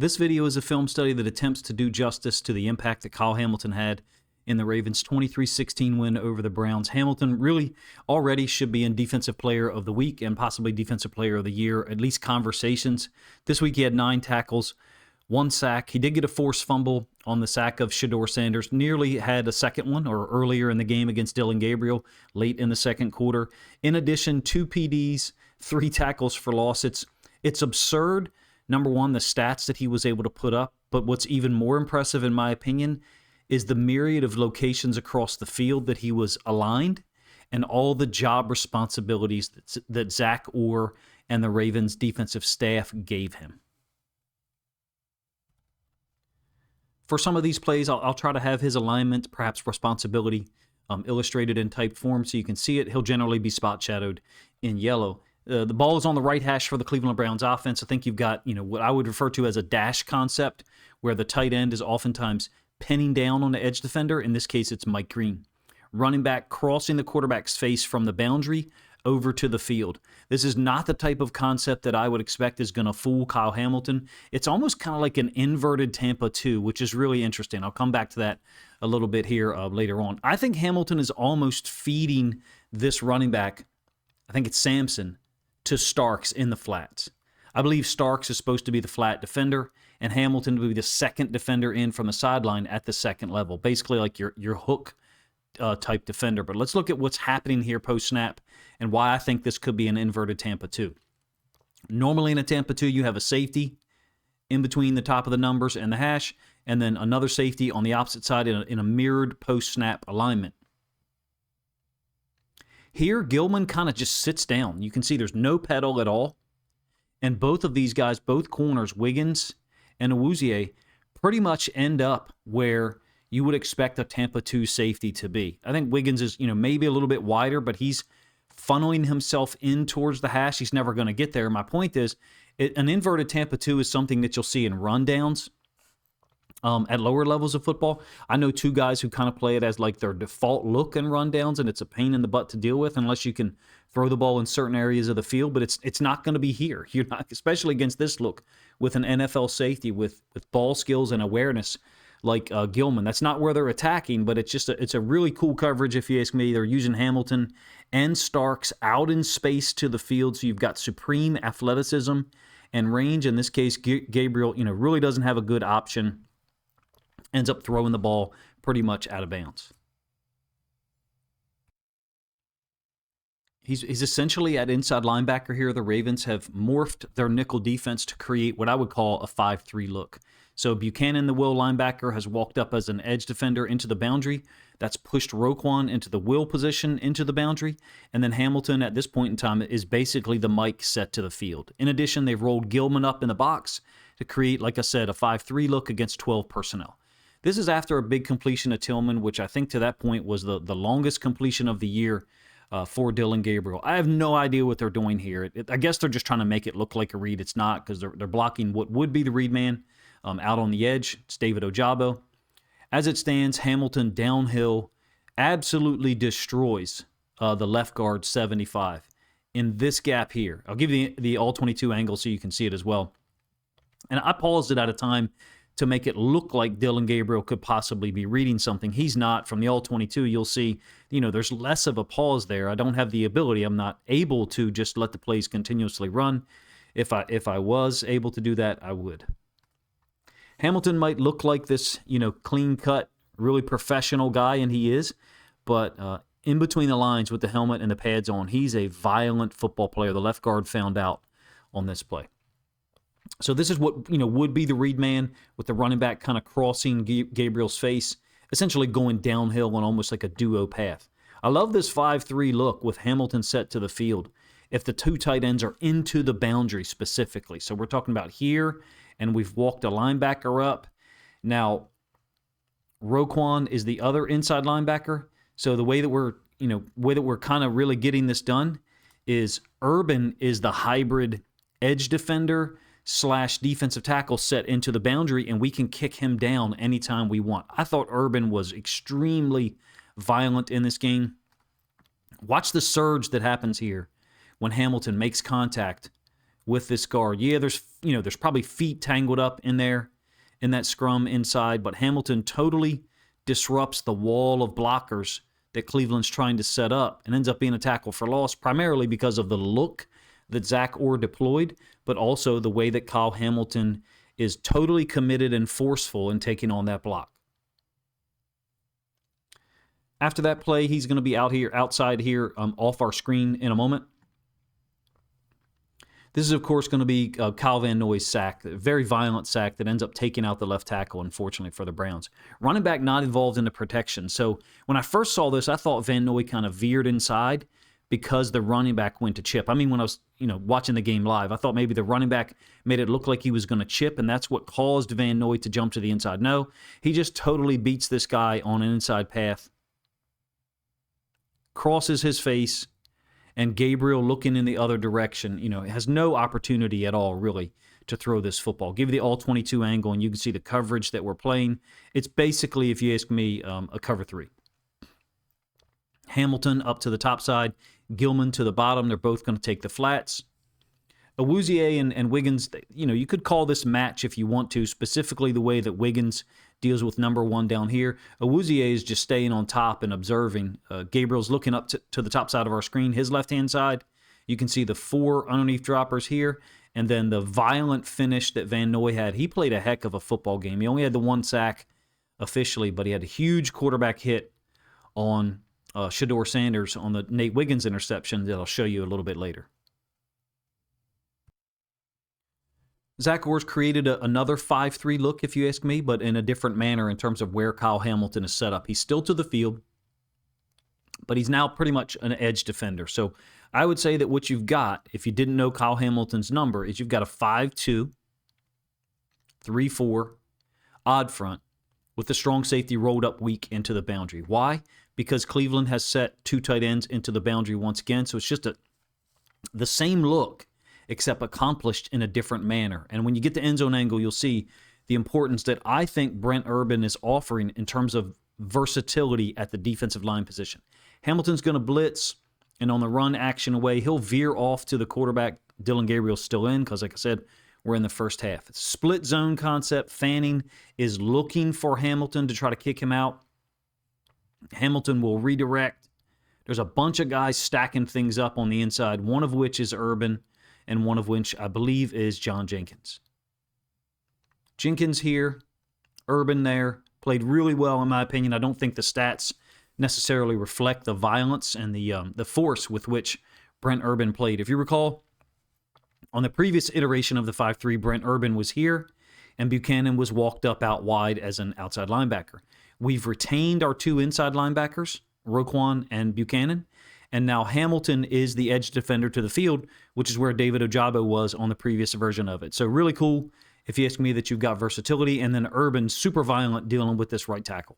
This video is a film study that attempts to do justice to the impact that Kyle Hamilton had in the Ravens' 23-16 win over the Browns. Hamilton really already should be in Defensive Player of the Week and possibly Defensive Player of the Year, at least conversations. This week he had 9 tackles, 1 sack. He did get a forced fumble on the sack of Shedeur Sanders. Nearly had a second one or earlier in the game against Dillon Gabriel late in the second quarter. In addition, 2 PDs, 3 tackles for loss. It's absurd, number one, the stats that he was able to put up. But what's even more impressive, in my opinion, is the myriad of locations across the field that he was aligned and all the job responsibilities that Zach Orr and the Ravens defensive staff gave him. For some of these plays, I'll try to have his alignment, perhaps responsibility, illustrated in typed form so you can see it. He'll generally be spot shadowed in yellow. The ball is on the right hash for the Cleveland Browns offense. I think you've got, what I would refer to as a dash concept, where the tight end is oftentimes pinning down on the edge defender. In this case, it's Mike Green. Running back crossing the quarterback's face from the boundary over to the field. This is not the type of concept that I would expect is going to fool Kyle Hamilton. It's almost kind of like an inverted Tampa 2, which is really interesting. I'll come back to that a little bit here later on. I think Hamilton is almost feeding this running back, I think it's Sampson, to Starks in the flats. I believe Starks is supposed to be the flat defender, and Hamilton will be the second defender in from the sideline at the second level, basically like your hook type defender. But let's look at what's happening here post-snap and why I think this could be an inverted Tampa 2. Normally in a Tampa 2, you have a safety in between the top of the numbers and the hash, and then another safety on the opposite side in a mirrored post-snap alignment. Here, Gilman kind of just sits down. You can see there's no pedal at all. And both of these guys, both corners, Wiggins and Awuzie, pretty much end up where you would expect a Tampa 2 safety to be. I think Wiggins is, maybe a little bit wider, but he's funneling himself in towards the hash. He's never going to get there. My point is, an inverted Tampa 2 is something that you'll see in rundowns at lower levels of football. I know 2 guys who kind of play it as like their default look in rundowns, and it's a pain in the butt to deal with unless you can throw the ball in certain areas of the field, but it's not going to be here. You're not, especially against this look with an NFL safety with ball skills and awareness like Gilman. That's not where they're attacking, but it's a really cool coverage if you ask me. They're using Hamilton and Starks out in space to the field, so you've got supreme athleticism and range. In this case, Gabriel, really doesn't have a good option. Ends up throwing the ball pretty much out of bounds. He's essentially at inside linebacker here. The Ravens have morphed their nickel defense to create what I would call a 5-3 look. So Buchanan, the will linebacker, has walked up as an edge defender into the boundary. That's pushed Roquan into the will position into the boundary. And then Hamilton, at this point in time, is basically the Mike set to the field. In addition, they've rolled Gilman up in the box to create, like I said, a 5-3 look against 12 personnel. This is after a big completion of Tillman, which I think to that point was the longest completion of the year for Dillon Gabriel. I have no idea what they're doing here. I guess they're just trying to make it look like a read. It's not, because they're blocking what would be the read man out on the edge. It's David Ojabo. As it stands, Hamilton downhill absolutely destroys the left guard 75 in this gap here. I'll give you the all-22 angle so you can see it as well. And I paused it at a time to make it look like Dillon Gabriel could possibly be reading something. He's not. From the all-22, you'll see, there's less of a pause there. I don't have the ability. I'm not able to just let the plays continuously run. If I was able to do that, I would. Hamilton might look like this, clean-cut, really professional guy, and he is, but in between the lines with the helmet and the pads on, he's a violent football player. The left guard found out on this play. So this is what, would be the read man with the running back kind of crossing Gabriel's face, essentially going downhill on almost like a duo path. I love this 5-3 look with Hamilton set to the field if the 2 tight ends are into the boundary specifically. So we're talking about here, and we've walked a linebacker up. Now, Roquan is the other inside linebacker. So the way that we're kind of really getting this done is Urban is the hybrid edge defender / defensive tackle set into the boundary, and we can kick him down anytime we want. I thought Urban was extremely violent in this game. Watch the surge that happens here when Hamilton makes contact with this guard. Yeah, there's there's probably feet tangled up in there in that scrum inside, but Hamilton totally disrupts the wall of blockers that Cleveland's trying to set up and ends up being a tackle for loss, primarily because of the look that Zach Orr deployed, but also the way that Kyle Hamilton is totally committed and forceful in taking on that block. After that play, he's going to be outside here off our screen in a moment. This is, of course, going to be Kyle Van Noy's sack, a very violent sack that ends up taking out the left tackle, unfortunately, for the Browns. Running back not involved in the protection. So when I first saw this, I thought Van Noy kind of veered inside because the running back went to chip. I mean, when I was watching the game live, I thought maybe the running back made it look like he was going to chip, and that's what caused Van Noy to jump to the inside. No, he just totally beats this guy on an inside path, crosses his face, and Gabriel looking in the other direction, has no opportunity at all, really, to throw this football. Give you the all-22 angle, and you can see the coverage that we're playing. It's basically, if you ask me, a cover 3. Hamilton up to the top side, Gilman to the bottom. They're both going to take the flats. Awuzie and Wiggins, you could call this match if you want to, specifically the way that Wiggins deals with number 1 down here. Awuzie is just staying on top and observing. Gabriel's looking up to the top side of our screen, his left-hand side. You can see the 4 underneath droppers here, and then the violent finish that Van Noy had. He played a heck of a football game. He only had the 1 sack officially, but he had a huge quarterback hit on Shedeur Sanders on the Nate Wiggins interception that I'll show you a little bit later. Zach Orr's created another 5-3 look, if you ask me, but in a different manner in terms of where Kyle Hamilton is set up. He's still to the field, but he's now pretty much an edge defender. So I would say that what you've got, if you didn't know Kyle Hamilton's number, is you've got a 5-2, 3-4 odd front with the strong safety rolled up weak into the boundary. Why? Because Cleveland has set 2 tight ends into the boundary once again, so it's just the same look, except accomplished in a different manner. And when you get to end zone angle, you'll see the importance that I think Brent Urban is offering in terms of versatility at the defensive line position. Hamilton's going to blitz, and on the run action away, he'll veer off to the quarterback. Dylan Gabriel's still in because, like I said, we're in the first half. It's a split zone concept. Fanning is looking for Hamilton to try to kick him out. Hamilton will redirect. There's a bunch of guys stacking things up on the inside, one of which is Urban, and one of which I believe is John Jenkins. Jenkins here, Urban there, played really well in my opinion. I don't think the stats necessarily reflect the violence and the force with which Brent Urban played. If you recall, on the previous iteration of the 5-3, Brent Urban was here, and Buchanan was walked up out wide as an outside linebacker. We've retained our 2 inside linebackers, Roquan and Buchanan, and now Hamilton is the edge defender to the field, which is where David Ojabo was on the previous version of it. So really cool, if you ask me, that you've got versatility, and then Urban super violent dealing with this right tackle.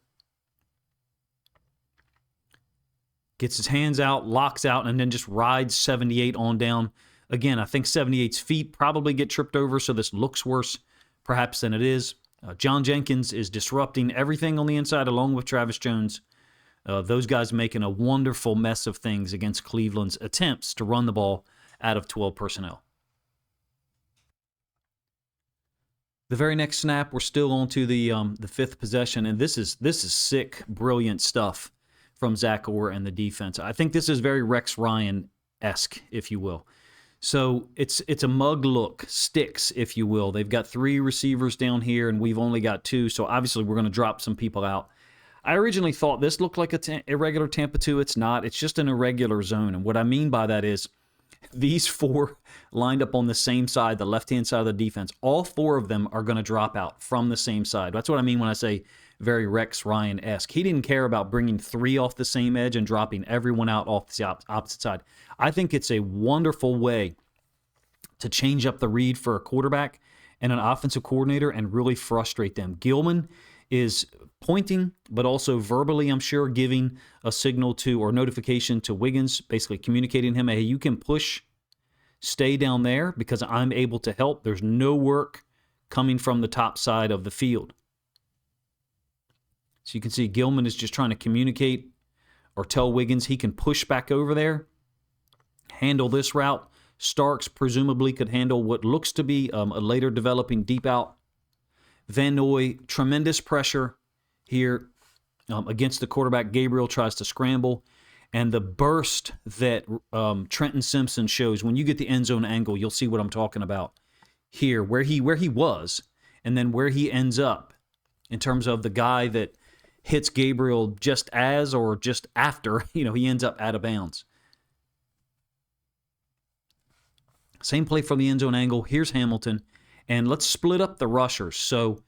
Gets his hands out, locks out, and then just rides 78 on down. Again, I think 78's feet probably get tripped over, so this looks worse perhaps than it is. John Jenkins is disrupting everything on the inside along with Travis Jones. Those guys making a wonderful mess of things against Cleveland's attempts to run the ball out of 12 personnel. The very next snap, we're still on to the 5th possession, and this is sick, brilliant stuff from Zach Orr and the defense. I think this is very Rex Ryan-esque, if you will. So it's a mug look, sticks, if you will. They've got 3 receivers down here, and we've only got 2, so obviously we're going to drop some people out. I originally thought this looked like a irregular Tampa 2. It's not. It's just an irregular zone. And what I mean by that is these 4 lined up on the same side, the left-hand side of the defense. All 4 of them are going to drop out from the same side. That's what I mean when I say very Rex Ryan-esque. He didn't care about bringing 3 off the same edge and dropping everyone out off the opposite side. I think it's a wonderful way to change up the read for a quarterback and an offensive coordinator and really frustrate them. Gilman is pointing, but also verbally, I'm sure, giving a signal to or notification to Wiggins, basically communicating to him, hey, you can push, stay down there because I'm able to help. There's no work coming from the top side of the field. So you can see Gilman is just trying to communicate or tell Wiggins he can push back over there, handle this route, Starks presumably could handle what looks to be a later developing deep out. Van Noy, tremendous pressure here against the quarterback. Gabriel tries to scramble. And the burst that Trenton Simpson shows, when you get the end zone angle, you'll see what I'm talking about here, where he was, and then where he ends up in terms of the guy that hits Gabriel just as or just after, he ends up out of bounds. Same play from the end zone angle. Here's Hamilton. And let's split up the rushers. So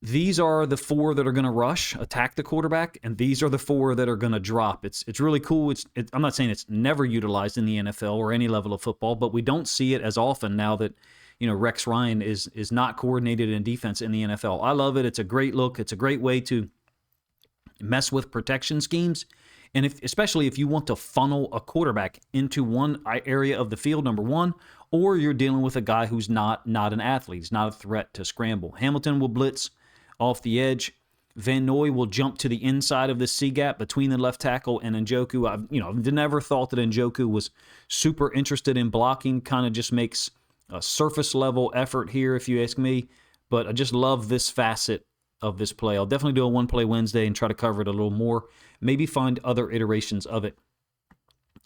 these are the 4 that are going to rush, attack the quarterback, and these are the 4 that are going to drop. It's really cool. I'm not saying it's never utilized in the NFL or any level of football, but we don't see it as often now that Rex Ryan is not coordinated in defense in the NFL. I love it. It's a great look. It's a great way to mess with protection schemes, and especially if you want to funnel a quarterback into one area of the field, number one, or you're dealing with a guy who's not an athlete. He's not a threat to scramble. Hamilton will blitz off the edge. Van Noy will jump to the inside of the C-gap between the left tackle and Njoku. I've never thought that Njoku was super interested in blocking. Kind of just makes a surface-level effort here, if you ask me. But I just love this facet of this play. I'll definitely do a one-play Wednesday and try to cover it a little more. Maybe find other iterations of it.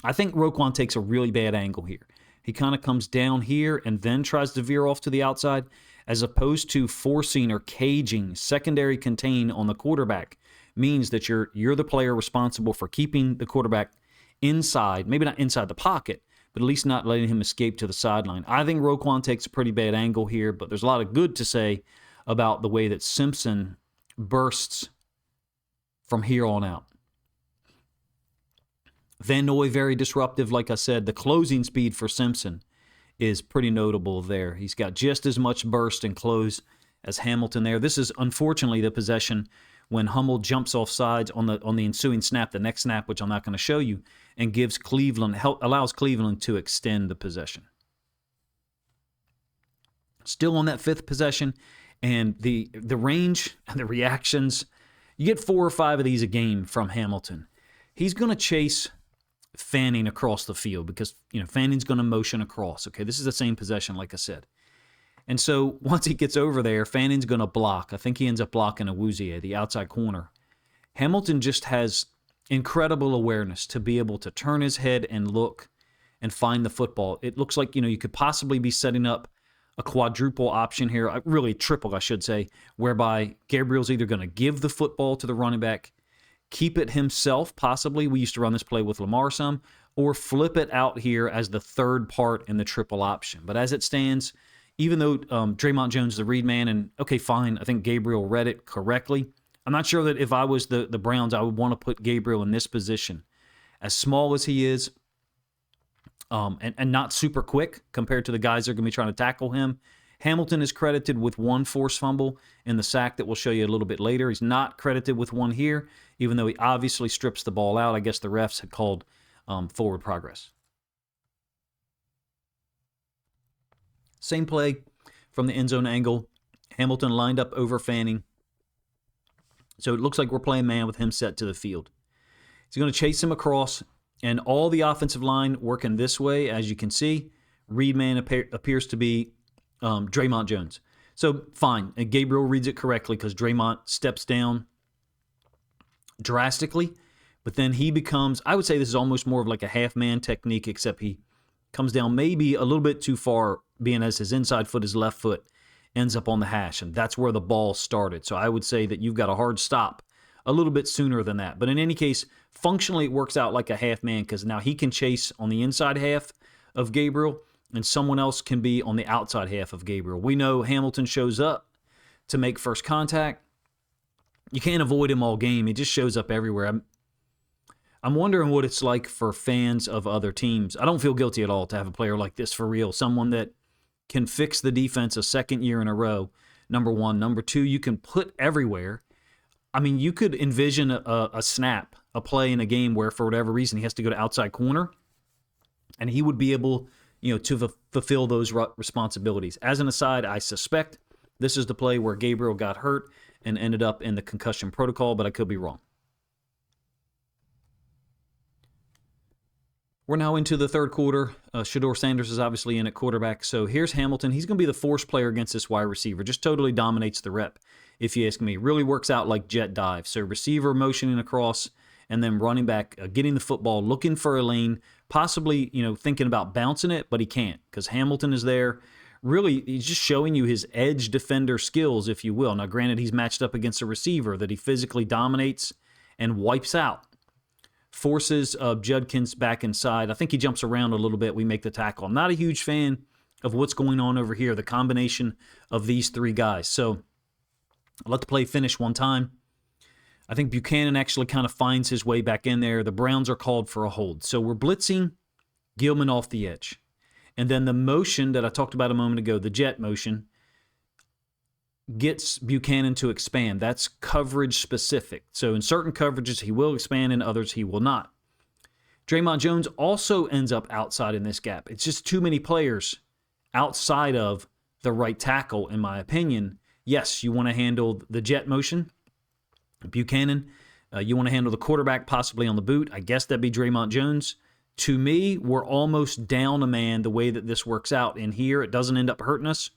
I think Roquan takes a really bad angle here. He kind of comes down here and then tries to veer off to the outside, as opposed to forcing or caging secondary contain on the quarterback. Means that you're the player responsible for keeping the quarterback inside, maybe not inside the pocket, but at least not letting him escape to the sideline. I think Roquan takes a pretty bad angle here, but there's a lot of good to say about the way that Simpson bursts from here on out. Van Noy, very disruptive. Like I said, the closing speed for Simpson is pretty notable there. He's got just as much burst and close as Hamilton there. This is unfortunately the possession when Hummel jumps off sides on the ensuing snap, the next snap, which I'm not going to show you, and allows Cleveland to extend the possession. Still on that 5th possession, and the range and the reactions, you get 4 or 5 of these a game from Hamilton. He's going to chase Fanning across the field because, Fanning's going to motion across. Okay, this is the same possession, like I said. And so once he gets over there, Fanning's going to block. I think he ends up blocking Awuzie, the outside corner. Hamilton just has incredible awareness to be able to turn his head and look and find the football. It looks like, you could possibly be setting up a quadruple option here, really triple, I should say, whereby Gabriel's either going to give the football to the running back, keep it himself, possibly. We used to run this play with Lamar some, or flip it out here as the third part in the triple option. But as it stands, even though Draymond Jones is the read man, and okay, fine, I think Gabriel read it correctly. I'm not sure that if I was the Browns, I would want to put Gabriel in this position. As small as he is, and not super quick compared to the guys that are going to be trying to tackle him. Hamilton is credited with 1 forced fumble in the sack that we'll show you a little bit later. He's not credited with 1 here, even though he obviously strips the ball out. I guess the refs had called forward progress. Same play from the end zone angle. Hamilton lined up over Fanning. So it looks like we're playing man with him set to the field. He's going to chase him across, and all the offensive line working this way, as you can see. Read man appears to be Draymond Jones. So fine, and Gabriel reads it correctly because Draymond steps down drastically, but then he becomes, I would say this is almost more of like a half-man technique, except he comes down maybe a little bit too far, being as his inside foot, his left foot, ends up on the hash, and that's where the ball started. So I would say that you've got a hard stop a little bit sooner than that. But in any case, functionally it works out like a half-man because now he can chase on the inside half of Gabriel, and someone else can be on the outside half of Gabriel. We know Hamilton shows up to make first contact. You can't avoid him all game. He just shows up everywhere. I'm wondering what it's like for fans of other teams. I don't feel guilty at all to have a player like this for real, someone that can fix the defense a second year in a row, number one. Number two, you can put everywhere. I mean, you could envision a snap, a play in a game where for whatever reason he has to go to outside corner, and he would be able to fulfill those responsibilities. As an aside, I suspect this is the play where Gabriel got hurt and ended up in the concussion protocol, but I could be wrong. We're now into the third quarter. Shedeur Sanders is obviously in at quarterback. So here's Hamilton. He's going to be the force player against this wide receiver. Just totally dominates the rep, if you ask me. Really works out like jet dive. So receiver motioning across, and then running back getting the football, looking for a lane, possibly thinking about bouncing it, but he can't because Hamilton is there. Really, he's just showing you his edge defender skills, if you will. Now, granted, he's matched up against a receiver that he physically dominates and wipes out. Forces Judkins back inside. I think he jumps around a little bit. We make the tackle. I'm not a huge fan of what's going on over here, the combination of these three guys. So I'll let the play finish one time. I think Buchanan actually kind of finds his way back in there. The Browns are called for a hold. So we're blitzing Gilman off the edge. And then the motion that I talked about a moment ago, the jet motion, gets Buchanan to expand. That's coverage specific. So in certain coverages, he will expand, in others, he will not. Draymond Jones also ends up outside in this gap. It's just too many players outside of the right tackle, in my opinion. Yes, you want to handle the jet motion, Buchanan. You want to handle the quarterback possibly on the boot. I guess that'd be Draymond Jones. To me, we're almost down a man the way that this works out. In here, it doesn't end up hurting us.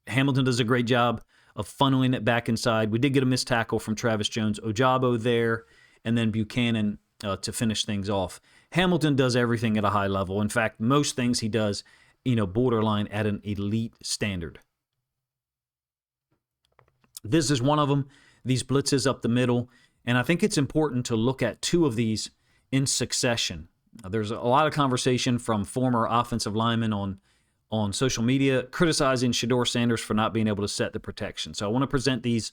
Hamilton does a great job of funneling it back inside. We did get a missed tackle from Travis Jones. Ojabo there, and then Buchanan to finish things off. Hamilton does everything at a high level. In fact, most things he does, borderline at an elite standard. This is one of them, these blitzes up the middle. And I think it's important to look at two of these in succession. There's a lot of conversation from former offensive linemen on social media criticizing Shedeur Sanders for not being able to set the protection. So I want to present these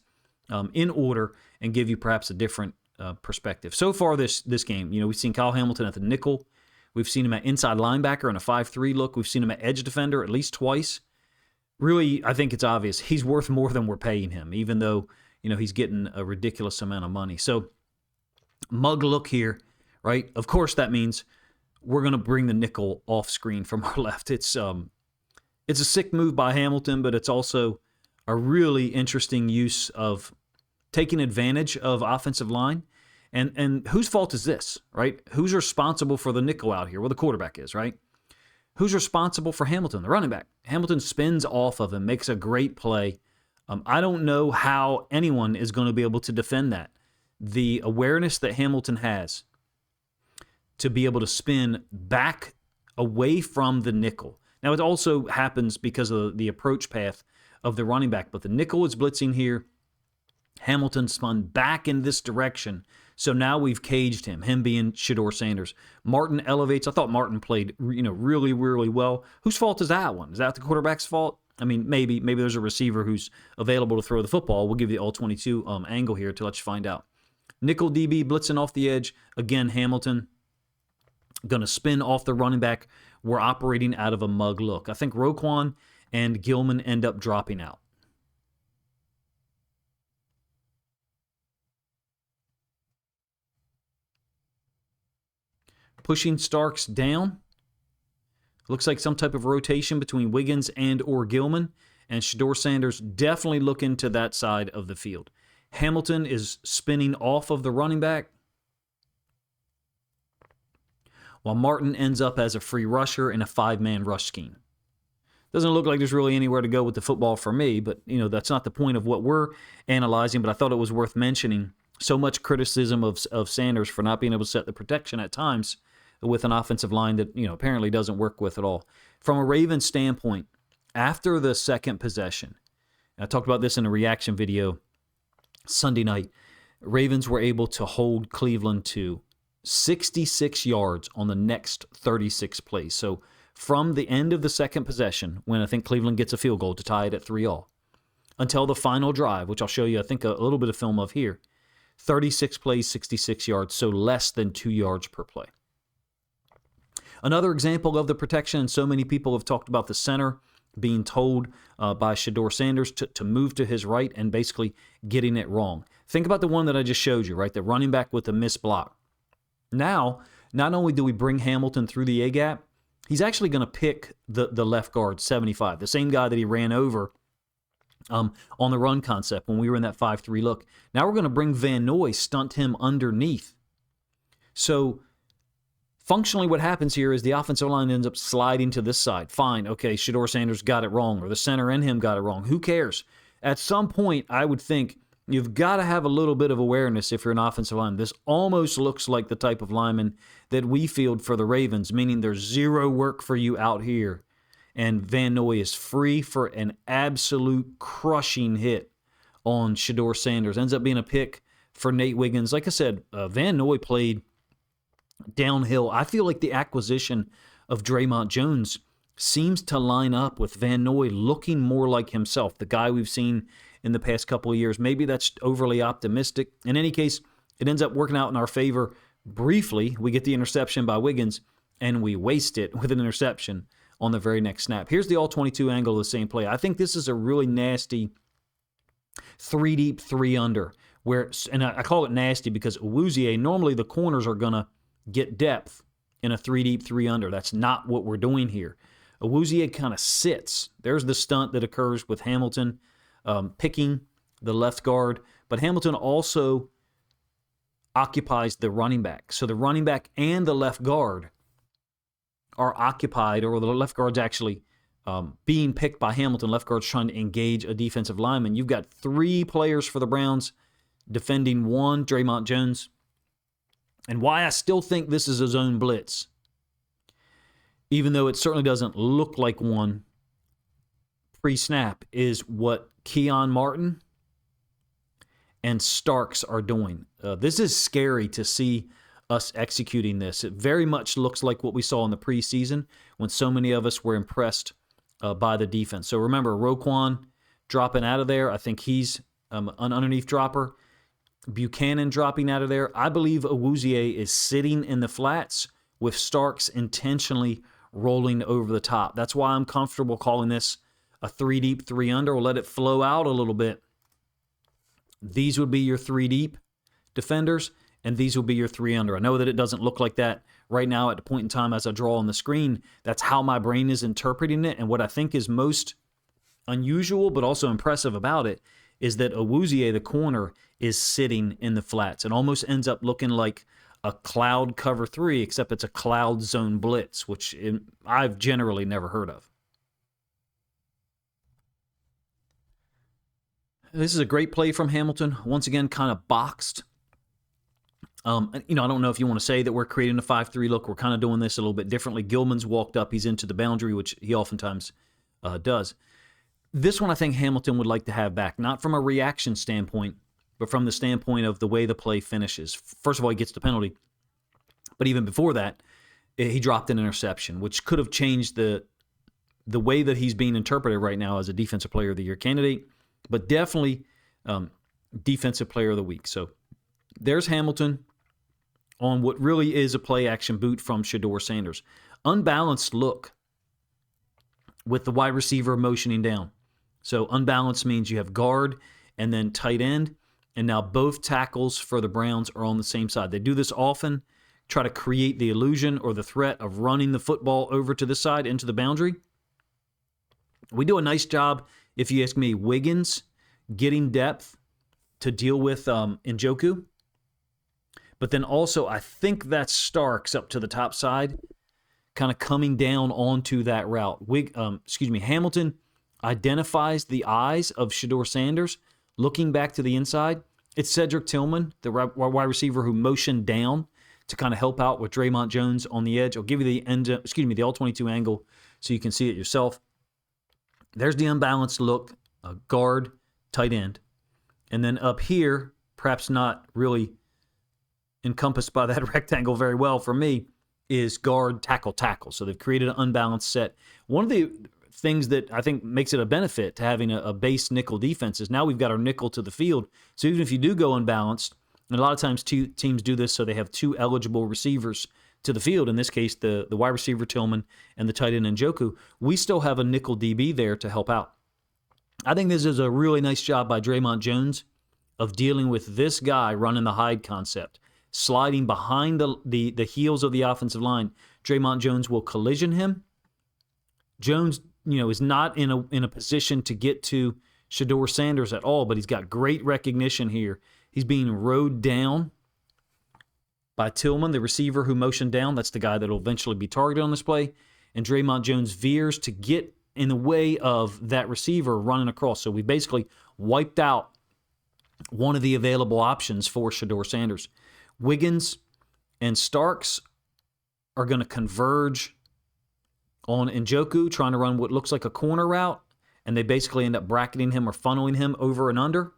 in order and give you perhaps a different perspective. So far this game, we've seen Kyle Hamilton at the nickel. We've seen him at inside linebacker in a 5-3 look. We've seen him at edge defender at least twice. Really, I think it's obvious he's worth more than we're paying him, even though he's getting a ridiculous amount of money. So mug look here, right? Of course, that means we're going to bring the nickel off screen from our left. It's a sick move by Hamilton, but it's also a really interesting use of taking advantage of offensive line. And whose fault is this, right? Who's responsible for the nickel out here? Well, the quarterback is, right? Who's responsible for Hamilton? The running back. Hamilton spins off of him, makes a great play. I don't know how anyone is going to be able to defend that. The awareness that Hamilton has to be able to spin back away from the nickel. Now, it also happens because of the approach path of the running back, but the nickel is blitzing here. Hamilton spun back in this direction, so now we've caged him being Shedeur Sanders. Martin elevates. I thought Martin played really, really well. Whose fault is that one? Is that the quarterback's fault? I mean, maybe there's a receiver who's available to throw the football. We'll give you the all-22 angle here to let you find out. Nickel DB blitzing off the edge. Again, Hamilton going to spin off the running back. We're operating out of a mug look. I think Roquan and Gilman end up dropping out. Pushing Starks down. Looks like some type of rotation between Wiggins and or Gilman. And Shedeur Sanders definitely looking to that side of the field. Hamilton is spinning off of the running back, while Martin ends up as a free rusher in a 5-man rush scheme. Doesn't look like there's really anywhere to go with the football for me, but that's not the point of what we're analyzing, but I thought it was worth mentioning. So much criticism of Sanders for not being able to set the protection at times with an offensive line that apparently doesn't work with at all. From a Ravens standpoint, after the second possession, I talked about this in a reaction video Sunday night, Ravens were able to hold Cleveland to 66 yards on the next 36 plays. So from the end of the second possession, when I think Cleveland gets a field goal to tie it at 3-all, until the final drive, which I'll show you, I think, a little bit of film of here, 36 plays, 66 yards, so less than 2 yards per play. Another example of the protection, and so many people have talked about the center being told by Shedeur Sanders to move to his right and basically getting it wrong. Think about the one that I just showed you, right? The running back with the missed block. Now, not only do we bring Hamilton through the A-gap, he's actually going to pick the left guard, 75, the same guy that he ran over on the run concept when we were in that 5-3 look. Now we're going to bring Van Noy, stunt him underneath. So functionally what happens here is the offensive line ends up sliding to this side. Fine, okay, Shedeur Sanders got it wrong, or the center in him got it wrong. Who cares? At some point, I would think you've got to have a little bit of awareness if you're an offensive lineman. This almost looks like the type of lineman that we field for the Ravens, meaning there's zero work for you out here. And Van Noy is free for an absolute crushing hit on Shedeur Sanders. Ends up being a pick for Nate Wiggins. Like I said, Van Noy played downhill. I feel like the acquisition of Draymond Jones seems to line up with Van Noy looking more like himself, the guy we've seen in the past couple of years. Maybe that's overly optimistic. In any case, it ends up working out in our favor. Briefly, we get the interception by Wiggins, and we waste it with an interception on the very next snap. Here's the all-22 angle of the same play. I think this is a really nasty 3 deep, 3 under, and I call it nasty because Awuzie, normally the corners are going to get depth in a 3 deep, 3 under. That's not what we're doing here. Awuzie kind of sits. There's the stunt that occurs with Hamilton picking the left guard, but Hamilton also occupies the running back. So the running back and the left guard are occupied, or the left guard's actually being picked by Hamilton. Left guard's trying to engage a defensive lineman. You've got 3 players for the Browns defending 1, Draymond Jones. And why I still think this is a zone blitz, even though it certainly doesn't look like one pre-snap, is what Keon Martin and Starks are doing. This is scary to see us executing this. It very much looks like what we saw in the preseason when so many of us were impressed by the defense. So remember, Roquan dropping out of there. I think he's an underneath dropper. Buchanan dropping out of there. I believe Awuzie is sitting in the flats with Starks intentionally rolling over the top. That's why I'm comfortable calling this a 3 deep, 3 under. We'll let it flow out a little bit. These would be your 3 deep defenders, and these will be your 3 under. I know that it doesn't look like that right now at the point in time as I draw on the screen. That's how my brain is interpreting it, and what I think is most unusual but also impressive about it is that Awuzie, the corner, is sitting in the flats. It almost ends up looking like a cloud cover 3, except it's a cloud zone blitz, which I've generally never heard of. This is a great play from Hamilton. Once again, kind of boxed. I don't know if you want to say that we're creating a 5-3 look. We're kind of doing this a little bit differently. Gilman's walked up. He's into the boundary, which he oftentimes does. This one I think Hamilton would like to have back, not from a reaction standpoint, but from the standpoint of the way the play finishes. First of all, he gets the penalty. But even before that, he dropped an interception, which could have changed the way that he's being interpreted right now as a Defensive Player of the Year candidate, but definitely Defensive Player of the Week. So there's Hamilton on what really is a play-action boot from Shedeur Sanders. Unbalanced look with the wide receiver motioning down. So unbalanced means you have guard and then tight end, and now both tackles for the Browns are on the same side. They do this often, try to create the illusion or the threat of running the football over to this side into the boundary. We do a nice job, if you ask me, Wiggins getting depth to deal with Njoku. But then also, I think that's Starks up to the top side, kind of coming down onto that route. Hamilton identifies the eyes of Shedeur Sanders, looking back to the inside. It's Cedric Tillman, the wide receiver who motioned down to kind of help out with Draymond Jones on the edge. I'll give you the all-22 angle so you can see it yourself. There's the unbalanced look, guard, tight end. And then up here, perhaps not really encompassed by that rectangle very well for me, is guard, tackle, tackle. So they've created an unbalanced set. One of the things that I think makes it a benefit to having a base nickel defense is now we've got our nickel to the field. So even if you do go unbalanced, and a lot of times teams do this so they have 2 eligible receivers to the field, in this case the wide receiver Tillman and the tight end Njoku, we still have a nickel DB there to help out. I think this is a really nice job by Draymond Jones of dealing with this guy running the hide concept. Sliding behind the heels of the offensive line, Draymond Jones will collision him. Jones, is not in a position to get to Shedeur Sanders at all, but he's got great recognition here. He's being rode down by Tillman, the receiver who motioned down. That's the guy that will eventually be targeted on this play. And Draymond Jones veers to get in the way of that receiver running across. So we basically wiped out one of the available options for Shedeur Sanders. Wiggins and Starks are going to converge on Njoku, trying to run what looks like a corner route, and they basically end up bracketing him or funneling him over and under.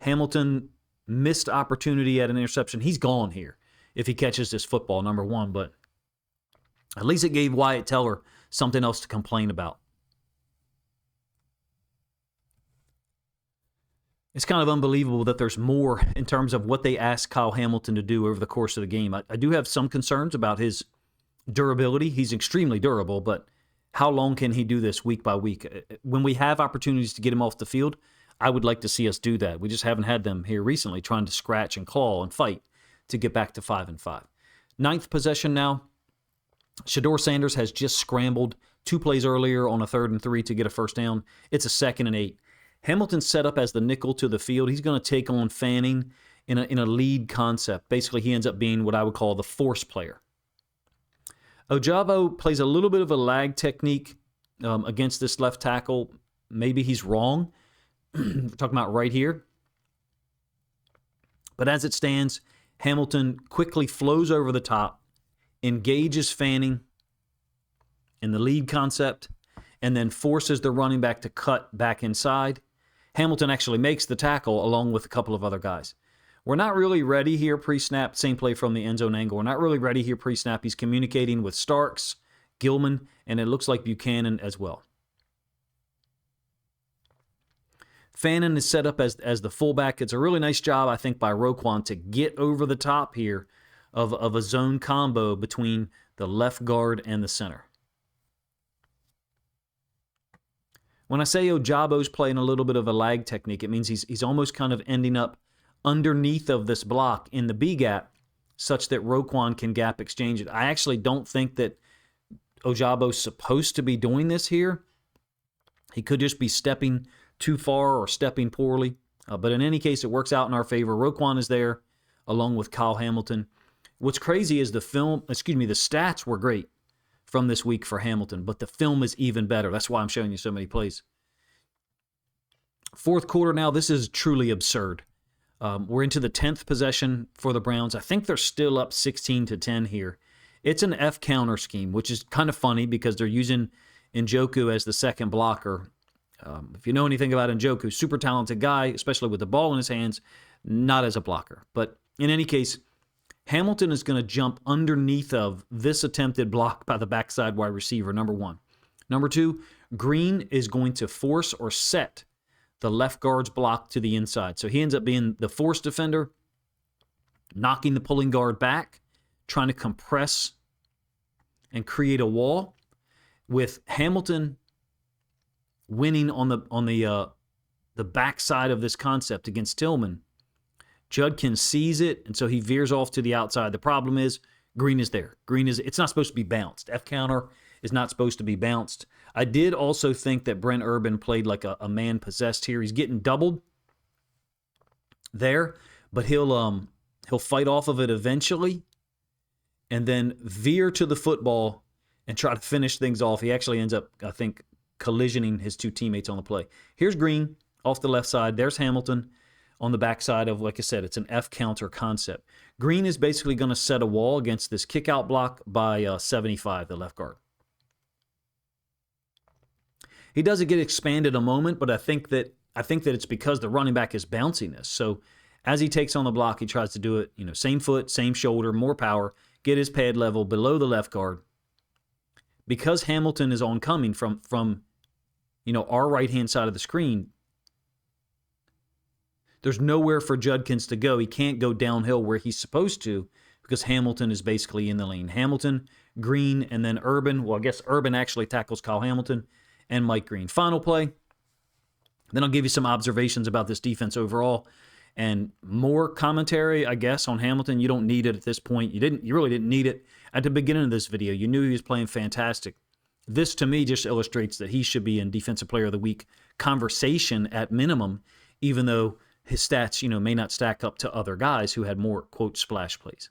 Hamilton missed opportunity at an interception. He's gone here if he catches this football, number one, but at least it gave Wyatt Teller something else to complain about. It's kind of unbelievable that there's more in terms of what they asked Kyle Hamilton to do over the course of the game. I do have some concerns about his durability. He's extremely durable, but how long can he do this week by week? When we have opportunities to get him off the field, I would like to see us do that. We just haven't had them here recently, trying to scratch and claw and fight to get back to 5-5. Ninth possession now. Shedeur Sanders has just scrambled 2 plays earlier on a 3rd and 3 to get a first down. It's a 2nd and 8. Hamilton's set up as the nickel to the field. He's going to take on Fanning in a lead concept. Basically, he ends up being what I would call the force player. Ojabo plays a little bit of a lag technique against this left tackle. Maybe he's wrong. We're talking about right here. But as it stands, Hamilton quickly flows over the top, engages Fanning in the lead concept, and then forces the running back to cut back inside. Hamilton actually makes the tackle along with a couple of other guys. We're not really ready here pre-snap. Same play from the end zone angle. We're not really ready here pre-snap. He's communicating with Starks, Gilman, and it looks like Buchanan as well. Fannin is set up as the fullback. It's a really nice job, I think, by Roquan to get over the top here of a zone combo between the left guard and the center. When I say Ojabo's playing a little bit of a lag technique, it means he's almost kind of ending up underneath of this block in the B gap such that Roquan can gap exchange it. I actually don't think that Ojabo's supposed to be doing this here. He could just be stepping too far or stepping poorly. But in any case, it works out in our favor. Roquan is there along with Kyle Hamilton. What's crazy is the stats were great from this week for Hamilton, but the film is even better. That's why I'm showing you so many plays. Fourth quarter now, this is truly absurd. We're into the 10th possession for the Browns. I think they're still up 16-10 here. It's an F counter scheme, which is kind of funny because they're using Njoku as the second blocker. If you know anything about Njoku, super talented guy, especially with the ball in his hands, not as a blocker. But in any case, Hamilton is going to jump underneath of this attempted block by the backside wide receiver, number one. Number two, Green is going to force or set the left guard's block to the inside. So he ends up being the force defender, knocking the pulling guard back, trying to compress and create a wall, with Hamilton winning on the backside of this concept against Tillman. Judkins sees it, and so he veers off to the outside. The problem is Green is there. It's not supposed to be bounced. F counter is not supposed to be bounced. I did also think that Brent Urban played like a man possessed here. He's getting doubled there, but he'll fight off of it eventually and then veer to the football and try to finish things off. He actually ends up, I think, collisioning his two teammates on the play. Here's Green off the left side. There's Hamilton on the backside of, like I said, it's an F counter concept. Green is basically going to set a wall against this kick-out block by 75, the left guard. He doesn't get expanded a moment, but I think that it's because the running back is bouncing this. So as he takes on the block, he tries to do it, same foot, same shoulder, more power, get his pad level below the left guard. Because Hamilton is oncoming from our right-hand side of the screen, there's nowhere for Judkins to go. He can't go downhill where he's supposed to because Hamilton is basically in the lane. Hamilton, Green, and then Urban. Well, I guess Urban actually tackles Kyle Hamilton and Mike Green. Final play. Then I'll give you some observations about this defense overall and more commentary, I guess, on Hamilton. You don't need it at this point. You really didn't need it at the beginning of this video. You knew he was playing fantastic. This, to me, just illustrates that he should be in Defensive Player of the Week conversation at minimum, even though his stats, may not stack up to other guys who had more, quote, splash plays.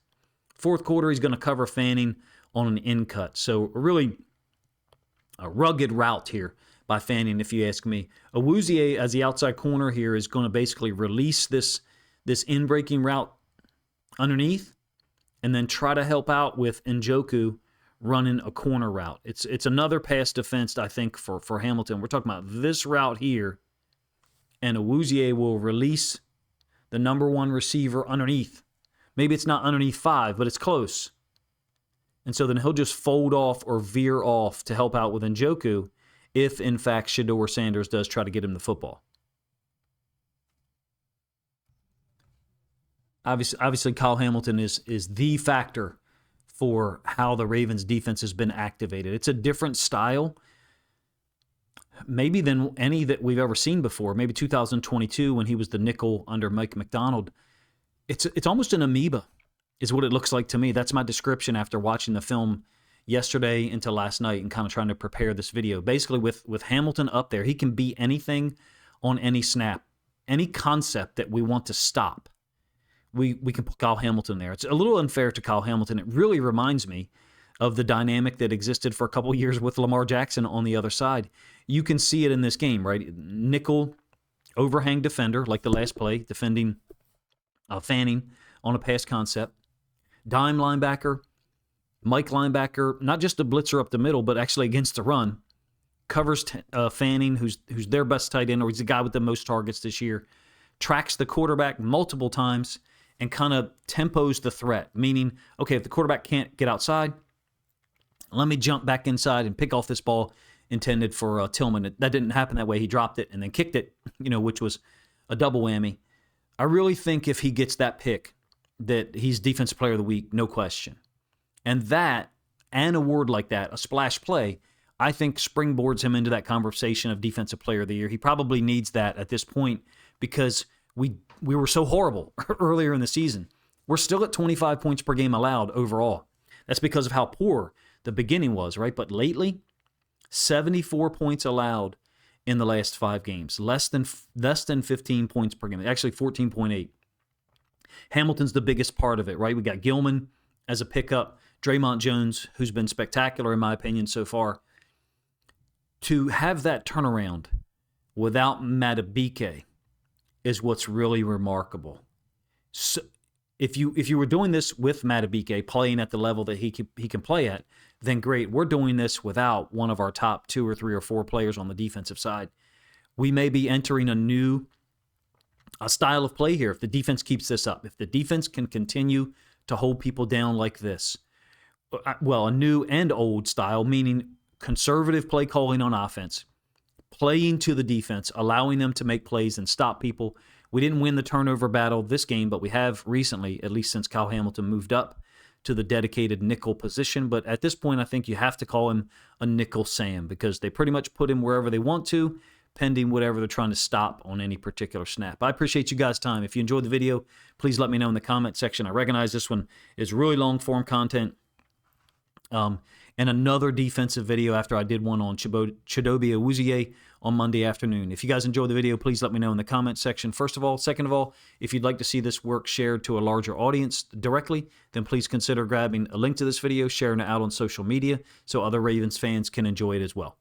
Fourth quarter, he's going to cover Fanning on an in cut. So really a rugged route here by Fanning, if you ask me. Awuzie, as the outside corner here, is going to basically release this in-breaking route underneath and then try to help out with Njoku running a corner route. It's another pass defense, I think, for Hamilton. We're talking about this route here, and Awuzie will release the number one receiver underneath. Maybe it's not underneath 5, but it's close. And so then he'll just fold off or veer off to help out with Njoku if, in fact, Shedeur Sanders does try to get him the football. Obviously, Kyle Hamilton is the factor for how the Ravens defense has been activated. It's a different style, maybe than any that we've ever seen before. Maybe 2022 when he was the nickel under Mike McDonald. It's almost an amoeba is what it looks like to me. That's my description after watching the film yesterday into last night and kind of trying to prepare this video. Basically, with Hamilton up there, he can be anything on any snap, any concept that we want to stop. We can put Kyle Hamilton there. It's a little unfair to Kyle Hamilton. It really reminds me of the dynamic that existed for a couple of years with Lamar Jackson on the other side. You can see it in this game, right? Nickel overhang defender, like the last play, defending Fanning on a pass concept. Dime linebacker, Mike linebacker, not just a blitzer up the middle, but actually against the run, covers Fanning, who's their best tight end, or he's the guy with the most targets this year, tracks the quarterback multiple times, and kind of tempos the threat, meaning, okay, if the quarterback can't get outside, let me jump back inside and pick off this ball intended for Tillman. That didn't happen that way. He dropped it and then kicked it, which was a double whammy. I really think if he gets that pick, that he's Defensive Player of the Week, no question. And that, an award like that, a splash play, I think springboards him into that conversation of Defensive Player of the Year. He probably needs that at this point because we were so horrible earlier in the season. We're still at 25 points per game allowed overall. That's because of how poor the beginning was, right? But lately, 74 points allowed in the last 5 games. Less than 15 points per game. Actually, 14.8. Hamilton's the biggest part of it, right? We got Gilman as a pickup. Draymond Jones, who's been spectacular in my opinion so far. To have that turnaround without Madubuike is what's really remarkable. So if you were doing this with Madubuike playing at the level that he can play at, then great. We're doing this without one of our top 2 or 3 or 4 players on the defensive side. We may be entering a style of play here if the defense keeps this up. If the defense can continue to hold people down like this, well, a new and old style, meaning conservative play calling on offense, playing to the defense, allowing them to make plays and stop people. We didn't win the turnover battle this game, but we have recently, at least since Kyle Hamilton moved up to the dedicated nickel position. But at this point, I think you have to call him a nickel Sam because they pretty much put him wherever they want to, pending whatever they're trying to stop on any particular snap. I appreciate you guys' time. If you enjoyed the video, please let me know in the comment section. I recognize this one is really long-form content. And another defensive video after I did one on Chidobe Awuzie on Monday afternoon. If you guys enjoyed the video, please let me know in the comment section, first of all. Second of all, if you'd like to see this work shared to a larger audience directly, then please consider grabbing a link to this video, sharing it out on social media so other Ravens fans can enjoy it as well.